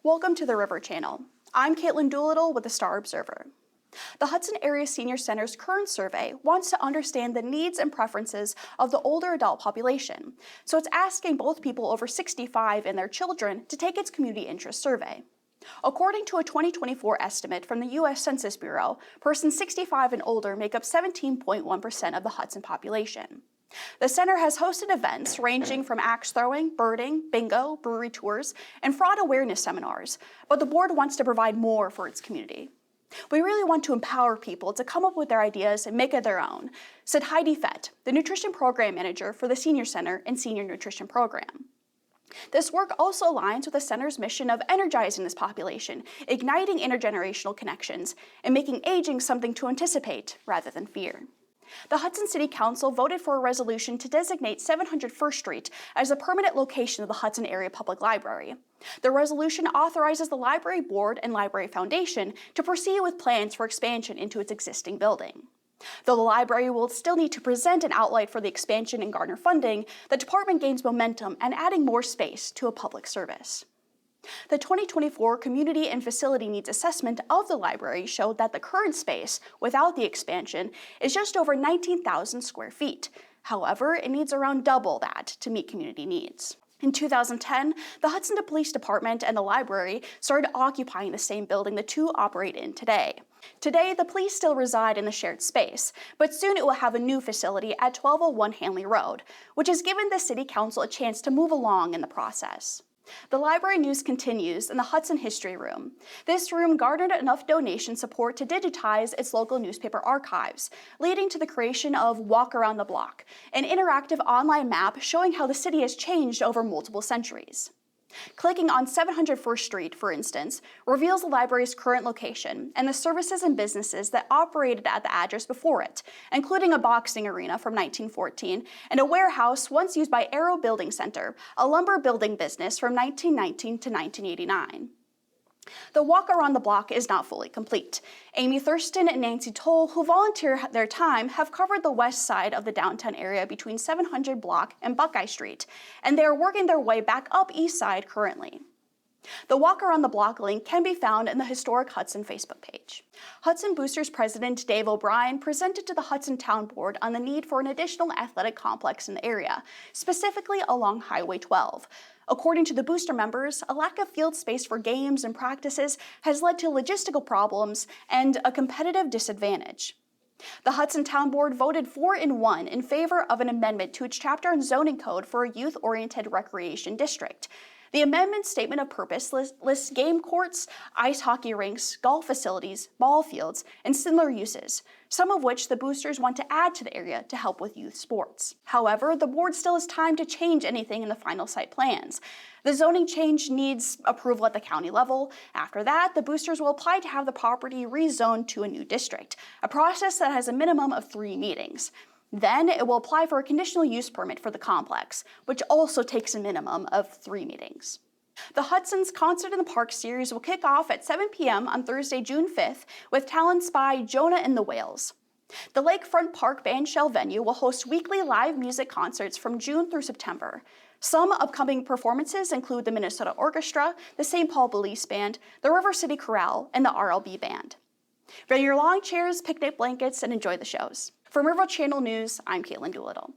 Welcome to the River Channel. I'm Caitlin Doolittle with the Star Observer. The Hudson Area Senior Center's current survey wants to understand the needs and preferences of the older adult population, so it's asking both people over 65 and their children to take its community interest survey. According to a 2024 estimate from the U.S. Census Bureau, persons 65 and older make up 17.1% of the Hudson population. The center has hosted events ranging from axe throwing, birding, bingo, brewery tours, and fraud awareness seminars, but the board wants to provide more for its community. We really want to empower people to come up with their ideas and make it their own, said Heidi Fett, the nutrition program manager for the Senior Center and Senior Nutrition Program. This work also aligns with the center's mission of energizing this population, igniting intergenerational connections, and making aging something to anticipate rather than fear. The Hudson City Council voted for a resolution to designate 700 First Street as a permanent location of the Hudson Area Public Library. The resolution authorizes the Library Board and Library Foundation to proceed with plans for expansion into its existing building. Though the library will still need to present an outlay for the expansion and garner funding, the department gains momentum and adding more space to a public service. The 2024 Community and Facility Needs Assessment of the library showed that the current space, without the expansion, is just over 19,000 square feet. However, it needs around double that to meet community needs. In 2010, the Hudson Police Department and the library started occupying the same building the two operate in today. Today, the police still reside in the shared space, but soon it will have a new facility at 1201 Hanley Road, which has given the City Council a chance to move along in the process. The library news continues in the Hudson History Room. This room garnered enough donation support to digitize its local newspaper archives, leading to the creation of Walk Around the Block, an interactive online map showing how the city has changed over multiple centuries. Clicking on 700 First Street, for instance, reveals the library's current location and the services and businesses that operated at the address before it, including a boxing arena from 1914 and a warehouse once used by Arrow Building Center, a lumber building business from 1919 to 1989. The walk around the block is not fully complete. Amy Thurston and Nancy Toll, who volunteer their time, have covered the west side of the downtown area between 700 Block and Buckeye Street, and they are working their way back up east side currently. The Walk Around the Block link can be found in the Historic Hudson Facebook page. Hudson Boosters President Dave O'Brien presented to the Hudson Town Board on the need for an additional athletic complex in the area, specifically along Highway 12. According to the booster members, a lack of field space for games and practices has led to logistical problems and a competitive disadvantage. The Hudson Town Board voted 4-1 in favor of an amendment to its chapter and zoning code for a youth-oriented recreation district. The amendment's statement of purpose lists game courts, ice hockey rinks, golf facilities, ball fields, and similar uses, some of which the boosters want to add to the area to help with youth sports. However, the board still has time to change anything in the final site plans. The zoning change needs approval at the county level. After that, the boosters will apply to have the property rezoned to a new district, a process that has a minimum of 3 meetings. Then it will apply for a conditional use permit for the complex, which also takes a minimum of 3 meetings. The Hudson's Concert in the Park series will kick off at 7 p.m. on Thursday, June 5th, with talents by Jonah and the Whales. The Lakefront Park Bandshell venue will host weekly live music concerts from June through September. Some upcoming performances include the Minnesota Orchestra, the St. Paul Police Band, the River City Chorale, and the RLB Band. Bring your lawn chairs, picnic blankets, and enjoy the shows. From River Channel News, I'm Caitlin Doolittle.